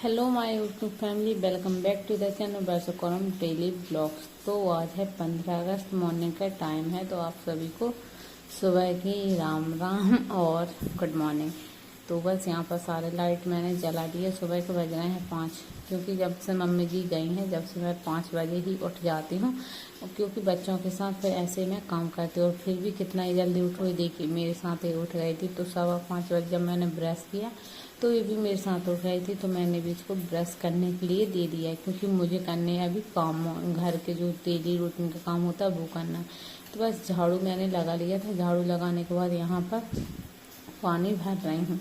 Hello my YouTube family, welcome back to the channel बैसोकॉरम daily blogs. तो आज है 15 अगस्त, मॉर्निंग का टाइम है। तो आप सभी को सुबह की राम राम और गुड मॉर्निंग। तो बस यहाँ पर सारे लाइट मैंने जला दिए। सुबह के बज रहे हैं 5, क्योंकि जब से मम्मी जी गई हैं, जब से मैं 5 बजे ही उठ जाती हूँ, क्योंकि बच्चों के साथ फिर ऐसे में काम करती हूँ। और फिर भी कितना ही जल्दी उठ गई, देखिए मेरे साथ ही उठ गई थी। तो 5:15 बजे जब मैंने ब्रश किया तो ये भी मेरे साथ उठ गई थी। तो मैंने भी इसको ब्रश करने के लिए दे दिया है, क्योंकि मुझे करने अभी काम, घर के जो डेली रूटीन का काम होता है वो करना है। तो बस झाड़ू मैंने लगा लिया था। झाड़ू लगाने के बाद यहाँ पर पानी भर रही हूँ।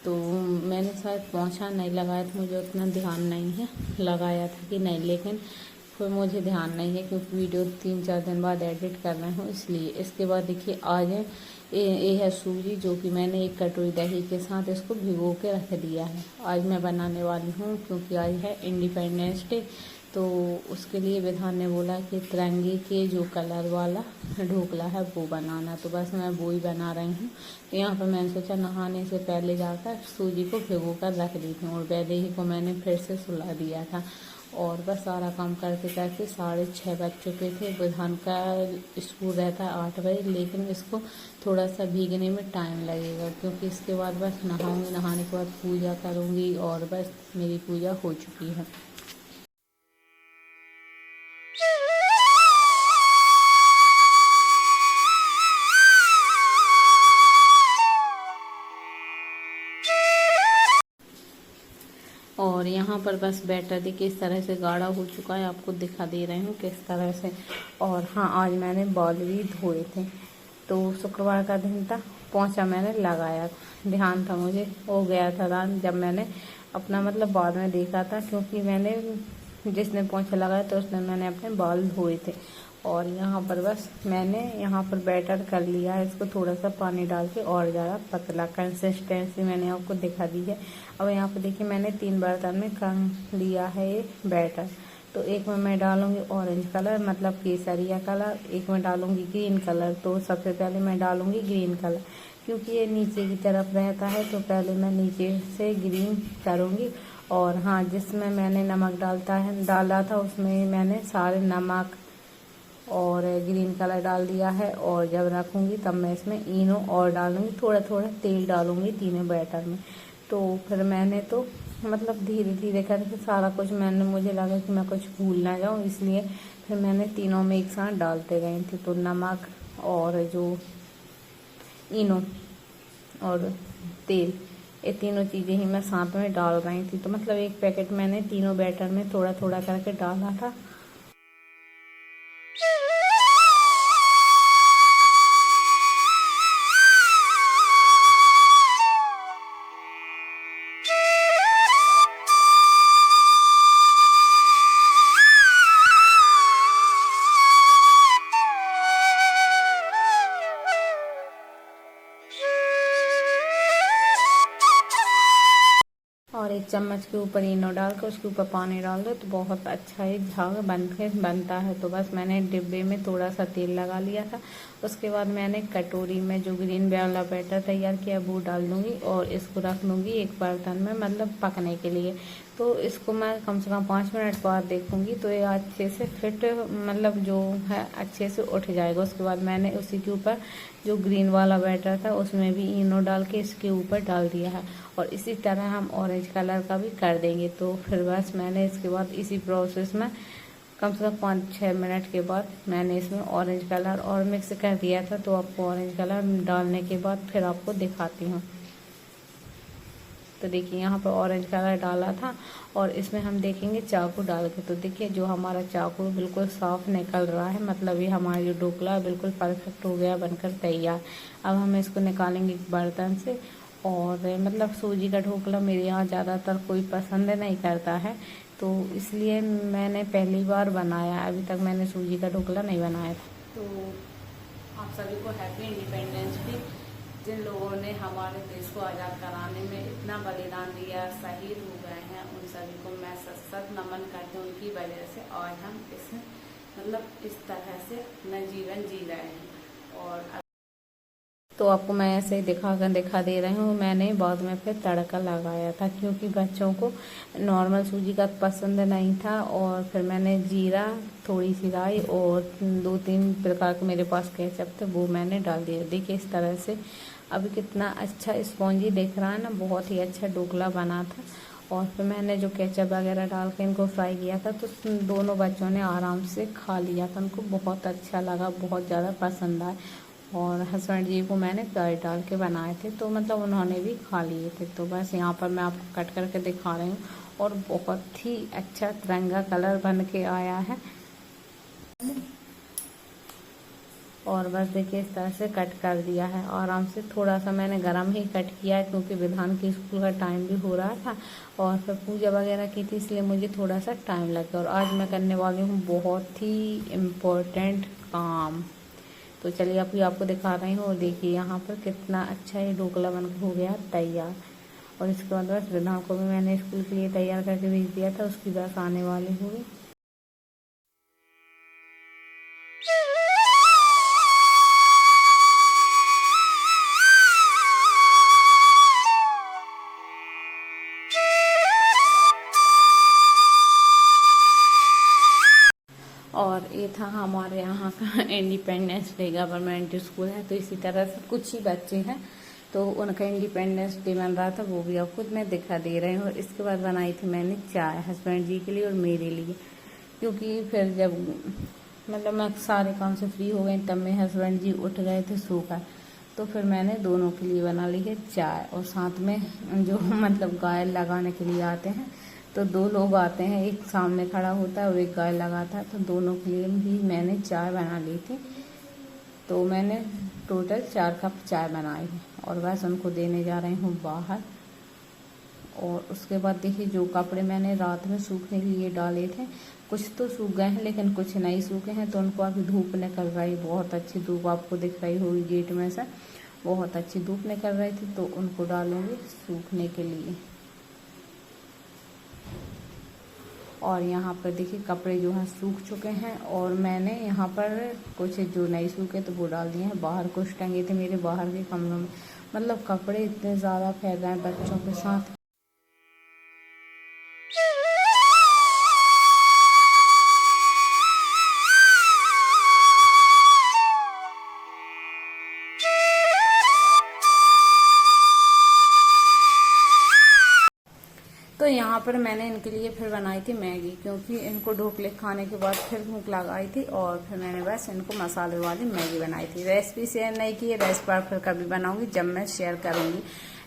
तो मैंने शायद पोंछा नहीं लगाया था, मुझे उतना ध्यान नहीं है, लगाया था कि नहीं, लेकिन फिर मुझे ध्यान नहीं है, क्योंकि वीडियो 3-4 दिन बाद एडिट कर रही हूँ, इसलिए। इसके बाद देखिए आज ये है सूजी, जो कि मैंने एक कटोरी दही के साथ इसको भिगो के रख दिया है। आज मैं बनाने वाली हूँ, क्योंकि आज है इंडिपेंडेंस डे। तो उसके लिए विधान ने बोला कि तिरंगे के जो कलर वाला ढोकला है वो बनाना। तो बस मैं वो ही बना रही हूँ। तो यहाँ पर मैंने सोचा नहाने से पहले जाकर सूजी को भिगो कर रख दी थी, और वैसे ही को मैंने फिर से सुला दिया था। और बस सारा काम करते करते 6:30 बज चुके थे। विधान का स्कूल रहता है 8 बजे, लेकिन इसको थोड़ा सा भीगने में टाइम लगेगा, क्योंकि इसके बाद बस नहाऊंगी। नहाने के बाद पूजा करूँगी, और बस मेरी पूजा हो चुकी है। और यहाँ पर बस बैटर देखिए इस तरह से गाढ़ा हो चुका है, आपको दिखा दे रही हूँ किस तरह से। और हाँ, आज मैंने बाल भी धोए थे। तो शुक्रवार का दिन था, पोंछा मैंने लगाया, ध्यान था मुझे, हो गया था दान जब मैंने अपना मतलब बाद में देखा था, क्योंकि मैंने जिसने पोंछा लगाया तो उसने मैंने अपने बाल धोए थे। और यहाँ पर बस मैंने यहाँ पर बैटर कर लिया है, इसको थोड़ा सा पानी डाल के और ज़्यादा पतला कंसिस्टेंसी मैंने आपको दिखा दी है। अब यहाँ पर देखिए मैंने 3 बर्तन में कर लिया है ये बैटर। तो एक में मैं डालूंगी ऑरेंज कलर, मतलब केसरिया कलर, एक में डालूंगी ग्रीन कलर। तो सबसे पहले मैं डालूंगी ग्रीन कलर, क्योंकि ये नीचे की तरफ रहता है, तो पहले मैं नीचे से ग्रीन करूँगी। और हाँ, जिसमें मैंने नमक डाला था उसमें मैंने सारे नमक और ग्रीन कलर डाल दिया है। और जब रखूँगी तब मैं इसमें इनो और डालूँगी, थोड़ा थोड़ा तेल डालूँगी तीनों बैटर में। तो फिर मैंने तो मतलब धीरे धीरे करके सारा कुछ, मुझे लगा कि मैं कुछ भूल ना जाऊँ, इसलिए फिर मैंने तीनों में एक साथ डालते गई थी। तो नमक और जो इनो और तेल, ये तीनों चीज़ें ही मैं साथ में डाल रही थी। तो मतलब एक पैकेट मैंने तीनों बैटर में थोड़ा थोड़ा करके डाला था। और 1 चम्मच के ऊपर इनो डाल कर उसके ऊपर पानी डाल दो, तो बहुत अच्छा ही झाग बनता है। तो बस मैंने डिब्बे में थोड़ा सा तेल लगा लिया था। उसके बाद मैंने कटोरी में जो ग्रीन वाला बैटर तैयार किया वो डाल दूँगी, और इसको रख लूँगी एक बर्तन में, मतलब पकने के लिए। तो इसको मैं कम से कम 5 मिनट बाद देखूँगी, तो ये अच्छे से फिट, मतलब जो है अच्छे से उठ जाएगा। उसके बाद मैंने उसी के ऊपर जो ग्रीन वाला बैटर था उसमें भी इनो डाल के इसके ऊपर डाल दिया है। और इसी तरह हम ऑरेंज कलर का भी कर देंगे। तो फिर बस मैंने इसके बाद इसी प्रोसेस में कम से कम 5-6 मिनट के बाद मैंने इसमें ऑरेंज कलर और मिक्स कर दिया था। तो आपको ऑरेंज कलर डालने के बाद फिर आपको दिखाती हूँ। तो देखिए यहाँ पर ऑरेंज कलर डाला था, और इसमें हम देखेंगे चाकू डाल के। तो देखिए जो हमारा चाकू बिल्कुल साफ निकल रहा है, मतलब ये हमारा जो ढोकला बिल्कुल परफेक्ट हो गया, बनकर तैयार। अब हम इसको निकालेंगे बर्तन से। और मतलब सूजी का ढोकला मेरे यहाँ ज़्यादातर कोई पसंद नहीं करता है, तो इसलिए मैंने पहली बार बनाया, अभी तक मैंने सूजी का ढोकला नहीं बनाया था। तो आप सभी को हैप्पी इंडिपेंडेंस डे। जिन लोगों ने हमारे देश को आज़ाद कराने में इतना बलिदान दिया, शहीद हो गए हैं, उन सभी को मैं सत नमन करती हूँ। उनकी वजह से आज हम मतलब इस तरह से अपना जीवन जी रहे हैं। और तो आपको मैं ऐसे ही दिखा दे रही हूँ। मैंने बाद में फिर तड़का लगाया था क्योंकि बच्चों को नॉर्मल सूजी का पसंद नहीं था, और फिर मैंने जीरा, थोड़ी सी राई और 2-3 प्रकार के मेरे पास केचप थे, वो मैंने डाल दिया। देखिए इस तरह से अभी कितना अच्छा स्पॉन्जी दिख रहा है ना, बहुत ही अच्छा ढोकला बना था। और फिर मैंने जो केचप वगैरह डाल के इनको फ्राई किया था, तो दोनों बच्चों ने आराम से खा लिया था, उनको बहुत अच्छा लगा, बहुत ज़्यादा पसंद आया। और हस्बैंड जी को मैंने गाय डाल के बनाए थे, तो मतलब उन्होंने भी खा लिए थे। तो बस यहाँ पर मैं आपको कट करके दिखा रही हूँ, और बहुत ही अच्छा तिरंगा कलर बन के आया है। और बस देखिए इस तरह से कट कर दिया है आराम से। थोड़ा सा मैंने गरम ही कट किया है क्योंकि विधान की स्कूल का टाइम भी हो रहा था, और फिर पूजा वगैरह की थी, इसलिए मुझे थोड़ा सा टाइम लग गया। और आज मैं करने वाली हूँ बहुत ही इम्पोर्टेंट काम। तो चलिए अभी आपको दिखा रही हूँ। और देखिए यहाँ पर कितना अच्छा ये ढोकला बन हो गया तैयार। और इसके बाद बस विधान को भी मैंने स्कूल के लिए तैयार करके भेज दिया था, उसकी बस आने वाली हुई। और ये था हमारे यहाँ का इंडिपेंडेंस डे। गवर्नमेंट स्कूल है, तो इसी तरह से कुछ ही बच्चे हैं, तो उनका इंडिपेंडेंस डे बन रहा था, वो भी आपको मैं दिखा दे रही हूँ। इसके बाद बनाई थी मैंने चाय हस्बैंड जी के लिए और मेरे लिए, क्योंकि फिर जब मतलब मैं सारे काम से फ्री हो गई तब मेरे हस्बैंड जी उठ गए थे सोकर, तो फिर मैंने दोनों के लिए बना ली है चाय। और साथ में जो मतलब गाय लगाने के लिए आते हैं, तो 2 लोग आते हैं, एक सामने खड़ा होता है और एक गाय लगाता है, तो दोनों के लिए भी मैंने चाय बना ली थी। तो मैंने टोटल 4 कप चाय बनाई है, और बस उनको देने जा रही हूँ बाहर। और उसके बाद देखिए जो कपड़े मैंने रात में सूखने के लिए डाले थे, कुछ तो सूख गए हैं लेकिन कुछ नहीं सूखे हैं, तो उनको अभी धूप निकल रही, बहुत अच्छी धूप आपको दिख रही होगी गेट में से, बहुत अच्छी धूप निकल रही थी, तो उनको डालूंगी सूखने के लिए। और यहाँ पर देखिए कपड़े जो हैं सूख चुके हैं, और मैंने यहाँ पर कुछ जो नहीं सूखे तो वो डाल दिए हैं बाहर। कुछ टंगे थे मेरे बाहर के कमरों में, मतलब कपड़े इतने ज़्यादा फैल रहे हैं बच्चों के साथ। तो यहाँ पर मैंने इनके लिए फिर बनाई थी मैगी, क्योंकि इनको ढोकले खाने के बाद फिर भूख लगाई थी, और फिर मैंने बस इनको मसाले वाली मैगी बनाई थी। रेसिपी शेयर नहीं की है, रेसिपी फिर कभी बनाऊंगी जब मैं शेयर करूंगी।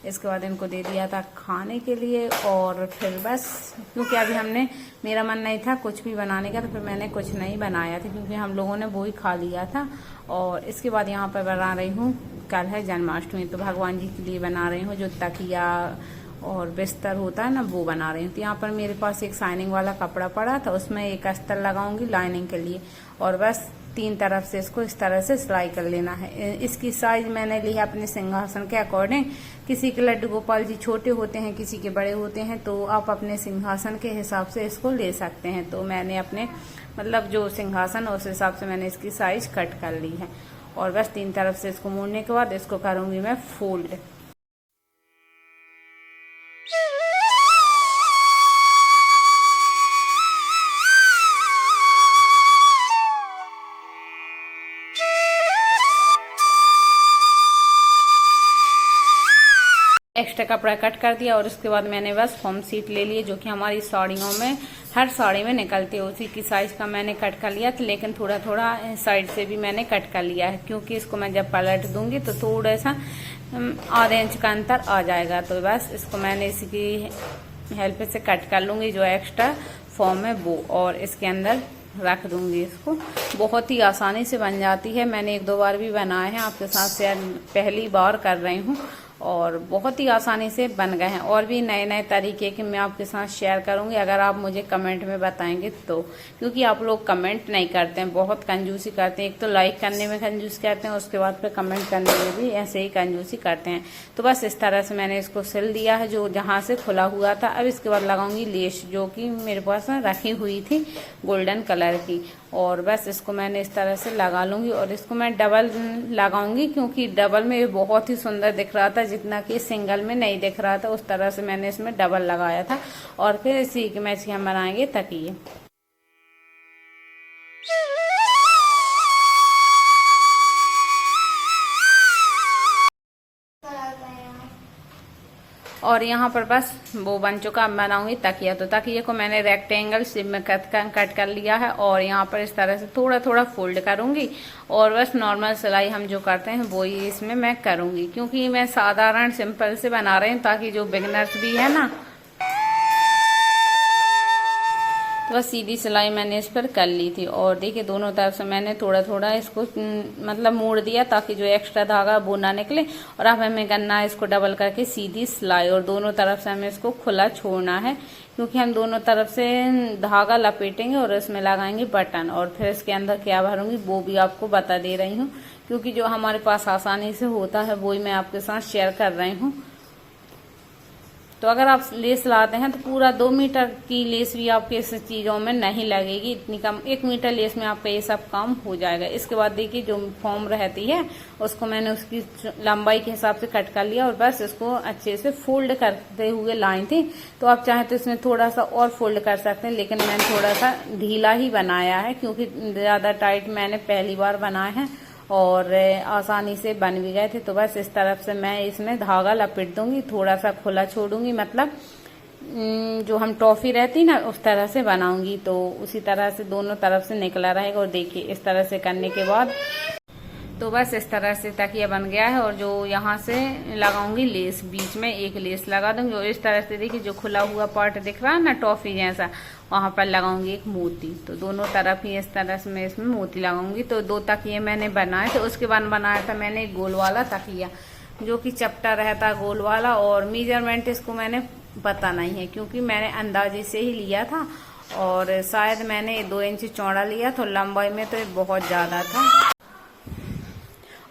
इसके बाद इनको दे दिया था खाने के लिए, और फिर बस क्योंकि अभी मेरा मन नहीं था कुछ भी बनाने का, तो फिर मैंने कुछ नहीं बनाया था, क्योंकि हम लोगों ने वो ही खा लिया था। और इसके बाद यहाँ पर बना रही हूँ, कल है जन्माष्टमी, तो भगवान जी के लिए बना रही हूँ जो तकिया और बिस्तर होता है ना, वो बना रही हूँ। तो यहाँ पर मेरे पास एक शाइनिंग वाला कपड़ा पड़ा था, उसमें एक अस्तर लगाऊंगी लाइनिंग के लिए, और बस 3 तरफ से इसको इस तरह से सिलाई कर लेना है। इसकी साइज मैंने ली है अपने सिंहासन के अकॉर्डिंग। किसी के लड्डू गोपाल जी छोटे होते हैं, किसी के बड़े होते हैं, तो आप अपने सिंहासन के हिसाब से इसको ले सकते हैं। तो मैंने अपने मतलब जो सिंहासन उस हिसाब से मैंने इसकी साइज कट कर ली है। और बस 3 तरफ से इसको मोड़ने के बाद इसको करूंगी मैं फोल्ड। एक्स्ट्रा कपड़ा कट कर दिया, और उसके बाद मैंने बस फॉर्म सीट ले लिए, जो कि हमारी साड़ियों में हर साड़ी में निकलती है, उसी की साइज का मैंने कट कर लिया था। लेकिन थोड़ा थोड़ा साइड से भी मैंने कट कर लिया है, क्योंकि इसको मैं जब पलट दूंगी तो थोड़ा सा आधे इंच का अंतर आ जाएगा। तो बस इसको मैंने इसी की हेल्प से कट कर लूंगी जो एक्स्ट्रा फॉर्म है वो, और इसके अंदर रख दूंगी। इसको बहुत ही आसानी से बन जाती है, मैंने 1-2 बार भी बनाए हैं, आपके साथ शेयर पहली बार कर रही हूँ, और बहुत ही आसानी से बन गए हैं। और भी नए नए तरीके के मैं आपके साथ शेयर करूंगी, अगर आप मुझे कमेंट में बताएंगे तो, क्योंकि आप लोग कमेंट नहीं करते हैं, बहुत कंजूसी करते हैं। एक तो लाइक करने में कंजूसी करते हैं, उसके बाद फिर कमेंट करने में भी ऐसे ही कंजूसी करते हैं। तो बस इस तरह से मैंने इसको सिल दिया है जो जहाँ से खुला हुआ था। अब इसके बाद लगाऊंगी लेस, जो कि मेरे पास रखी हुई थी गोल्डन कलर की, और बस इसको मैंने इस तरह से लगा लूँगी और इसको मैं डबल लगाऊंगी, क्योंकि डबल में ये बहुत ही सुंदर दिख रहा था, जितना कि सिंगल में नहीं दिख रहा था। उस तरह से मैंने इसमें डबल लगाया था। और फिर इसी के मैच के हम बनाएंगे तकिए। और यहाँ पर बस वो बन चुका। अब बनाऊंगी तकिया। तो तकिए को मैंने रेक्टेंगल शेप में कट कर लिया है और यहाँ पर इस तरह से थोड़ा थोड़ा फोल्ड करूंगी और बस नॉर्मल सिलाई हम जो करते हैं वो ही इसमें मैं करूंगी, क्योंकि मैं साधारण सिंपल से बना रही हूँ, ताकि जो बिगनर्स भी है ना, तो बस सीधी सिलाई मैंने इस पर कर ली थी। और देखिए दोनों तरफ से मैंने थोड़ा थोड़ा इसको मतलब मोड़ दिया, ताकि जो एक्स्ट्रा धागा वो ना निकले। और अब हमें करना है इसको डबल करके सीधी सिलाई, और दोनों तरफ से हमें इसको खुला छोड़ना है, क्योंकि हम दोनों तरफ से धागा लपेटेंगे और इसमें लगाएंगे बटन। और फिर इसके अंदर क्या भरूंगी वो भी आपको बता दे रही हूँ, क्योंकि जो हमारे पास आसानी से होता है वही मैं आपके साथ शेयर कर रही हूँ। तो अगर आप लेस लाते हैं तो पूरा 2 मीटर की लेस भी आपके इस चीज़ों में नहीं लगेगी, इतनी कम 1 मीटर लेस में आपका ये सब काम हो जाएगा। इसके बाद देखिए जो फॉर्म रहती है उसको मैंने उसकी लंबाई के हिसाब से कट कर लिया और बस इसको अच्छे से फोल्ड करते हुए लाई थी। तो आप चाहें तो इसमें थोड़ा सा और फोल्ड कर सकते हैं, लेकिन मैंने थोड़ा सा ढीला ही बनाया है, क्योंकि ज़्यादा टाइट मैंने पहली बार बनाए हैं और आसानी से बन भी गए थे। तो बस इस तरफ से मैं इसमें धागा लपेट दूंगी, थोड़ा सा खुला छोड़ूंगी, मतलब जो हम टॉफी रहती ना उस तरह से बनाऊंगी, तो उसी तरह से दोनों तरफ से निकला रहेगा। और देखिए इस तरह से करने के बाद तो बस इस तरह से तकिया बन गया है। और जो यहाँ से लगाऊंगी लेस, बीच में एक लेस लगा दूंगी और इस तरह से देखिए जो खुला हुआ पार्ट दिख रहा है ना टॉफी जैसा, वहां पर लगाऊंगी एक मोती। तो दोनों तरफ ही इस तरह से मैं इसमें मोती लगाऊंगी। तो 2 तकिए मैंने बनाए थे। उसके बाद बनाया था मैंने एक गोल वाला तकिया, जो कि चपटा रहता गोल वाला। और मेजरमेंट इसको मैंने पता नहीं है, क्योंकि मैंने अंदाजे से ही लिया था और शायद मैंने 2 इंच चौड़ा लिया था, लंबाई में तो ये बहुत ज्यादा था।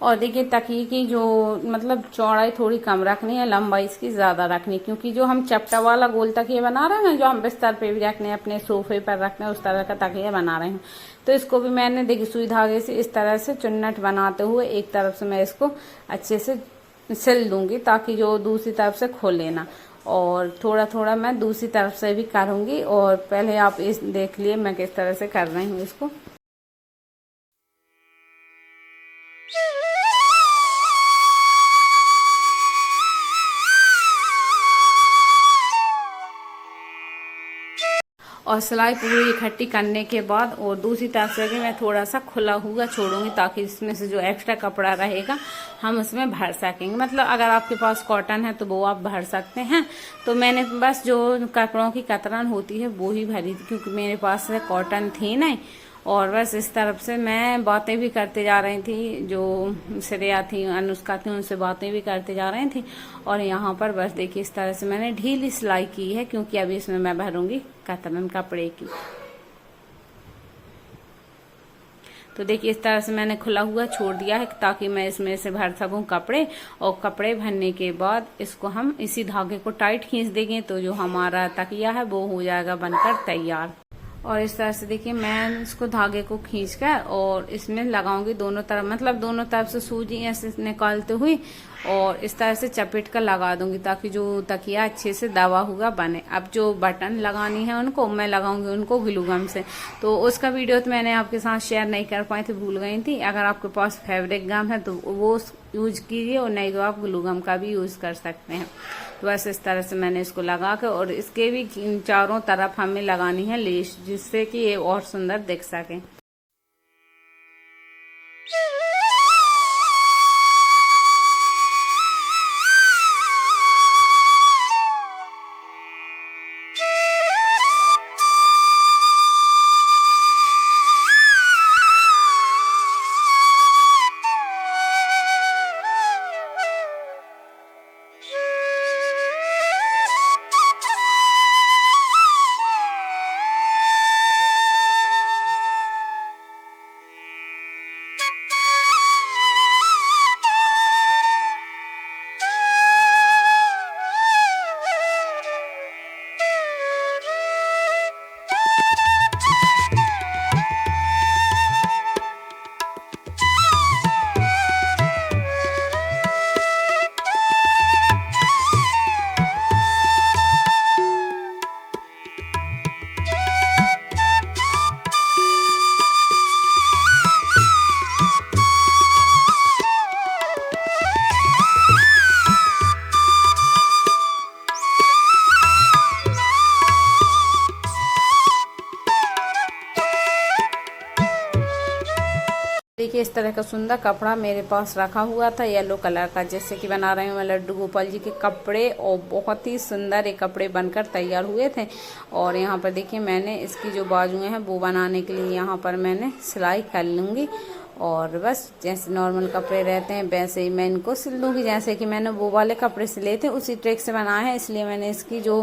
और देखिए तकिए की जो मतलब चौड़ाई थोड़ी कम रखनी है, लंबाई इसकी ज्यादा रखनी है, क्योंकि जो हम चपटा वाला गोल तकिया बना रहे हैं ना, जो हम बिस्तर पे भी रखने अपने सोफे पर रखने उस तरह का तकिया बना रहे हैं। तो इसको भी मैंने देखिए सुई धागे से इस तरह से चुन्नट बनाते हुए एक तरफ से मैं इसको अच्छे से सिल दूंगी, ताकि जो दूसरी तरफ से खोले ना। और थोड़ा थोड़ा मैं दूसरी तरफ से भी करूंगी। और पहले आप इस देख लिए मैं किस तरह से कर रही हूँ इसको। और सिलाई पूरी इकट्ठी करने के बाद और दूसरी तरफ से भी मैं थोड़ा सा खुला हुआ छोड़ूंगी, ताकि इसमें से जो एक्स्ट्रा कपड़ा रहेगा हम उसमें भर सकेंगे। मतलब अगर आपके पास कॉटन है तो वो आप भर सकते हैं। तो मैंने बस जो कपड़ों की कतरन होती है वो ही भरी थी, क्योंकि मेरे पास कॉटन थी नहीं। और बस इस तरफ से मैं बातें भी करते जा रही थी, जो श्रेया थी अनुष्का थी उनसे बातें भी करते जा रही थी। और यहाँ पर बस देखिए इस तरह से मैंने ढीली सिलाई की है, क्योंकि अभी इसमें मैं भरूंगी कतरन कपड़े की। तो देखिए इस तरह से मैंने खुला हुआ छोड़ दिया है, ताकि मैं इसमें से भर सकूं कपड़े। और कपड़े भरने के बाद इसको हम इसी धागे को टाइट खींच देंगे, तो जो हमारा तकिया है वो हो जाएगा बनकर तैयार। और इस तरह से देखिए मैं इसको धागे को खींचकर और इसमें लगाऊंगी दोनों तरफ, मतलब दोनों तरफ से सूजी ऐसे निकालते हुए और इस तरह से चपेट कर लगा दूंगी, ताकि जो तकिया अच्छे से दबा हुआ बने। अब जो बटन लगानी है उनको मैं लगाऊंगी उनको ग्लू गम से। तो उसका वीडियो तो मैंने आपके साथ शेयर नहीं कर पाई थी, भूल गई थी। अगर आपके पास फैब्रिक गम है तो वो यूज कीजिए, और नहीं तो आप ग्लू गम का भी यूज कर सकते हैं। तो बस इस तरह से मैंने इसको लगा कर और इसके भी चारों तरफ हमें लगानी है लेस, जिससे कि ये और सुंदर दिख सके। देखिए इस तरह का सुंदर कपड़ा मेरे पास रखा हुआ था येलो कलर का, जैसे कि बना रही हूँ मैं लड्डू गोपाल जी के कपड़े, और बहुत ही सुंदर ये कपड़े बनकर तैयार हुए थे। और यहाँ पर देखिए मैंने इसकी जो बाजुएं हैं वो बनाने के लिए यहाँ पर मैंने सिलाई कर लूँगी, और बस जैसे नॉर्मल कपड़े रहते हैं वैसे ही मैं इनको सिल दूँगी। जैसे कि मैंने वो वाले कपड़े सिले थे उसी ट्रिक से बनाए हैं, इसलिए मैंने इसकी जो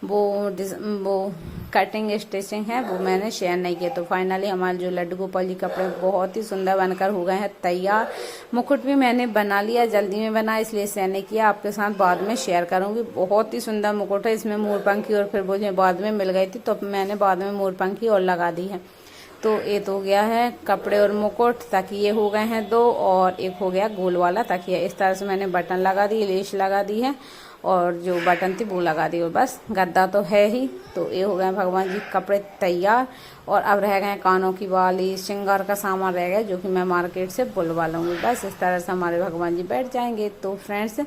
वो कटिंग स्टिचिंग है वो मैंने शेयर नहीं किया। तो फाइनली हमारे जो लड्डू गोपाल जी कपड़े बहुत ही सुंदर बनकर हो गए हैं तैयार। मुकुट भी मैंने बना लिया, जल्दी में बना इसलिए शेयर नहीं किया, आपके साथ बाद में शेयर करूँगी। बहुत ही सुंदर मुकुट है, इसमें मोरपंखी और फिर मुझे बाद में मिल गई थी तो मैंने बाद में मोरपंखी और लगा दी है। तो ये तो हो गया है कपड़े और मुकुट, ताकि ये हो गए हैं 2, और एक हो गया गोल वाला तकिया। इस तरह से मैंने बटन लगा दी, लेस लगा दी है, और जो बटन थी वो लगा दी, और बस गद्दा तो है ही। तो ये हो गए भगवान जी कपड़े तैयार, और अब रह गए कानों की बाली, श्रृंगार का सामान रह गया जो कि मैं मार्केट से बुलवा लूँगी। बस इस तरह से हमारे भगवान जी बैठ जाएंगे। तो फ्रेंड्स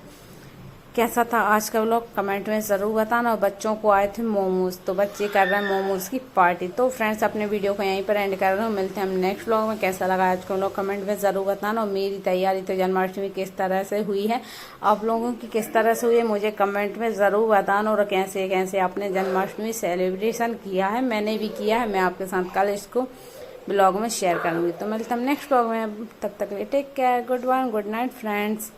कैसा था आज का व्लॉग कमेंट में ज़रूर बताना। और बच्चों को आए थे मोमोज, तो बच्चे कर रहे हैं मोमोज की पार्टी। तो फ्रेंड्स अपने वीडियो को यहीं पर एंड कर रहे हो, मिलते हैं हम नेक्स्ट व्लॉग में। कैसा लगा आज का व्लॉग कमेंट में ज़रूर बताना। और मेरी तैयारी तो जन्माष्टमी किस तरह से हुई है, आप लोगों की किस तरह से हुई है मुझे कमेंट में ज़रूर बताना। और कैसे कैसे आपने जन्माष्टमी सेलिब्रेशन किया है, मैंने भी किया है, मैं आपके साथ कल इसको ब्लॉग में शेयर करूँगी। तो मिलते हैं नेक्स्ट व्लॉग में, तब तक के लिए take care, good one, good night friends.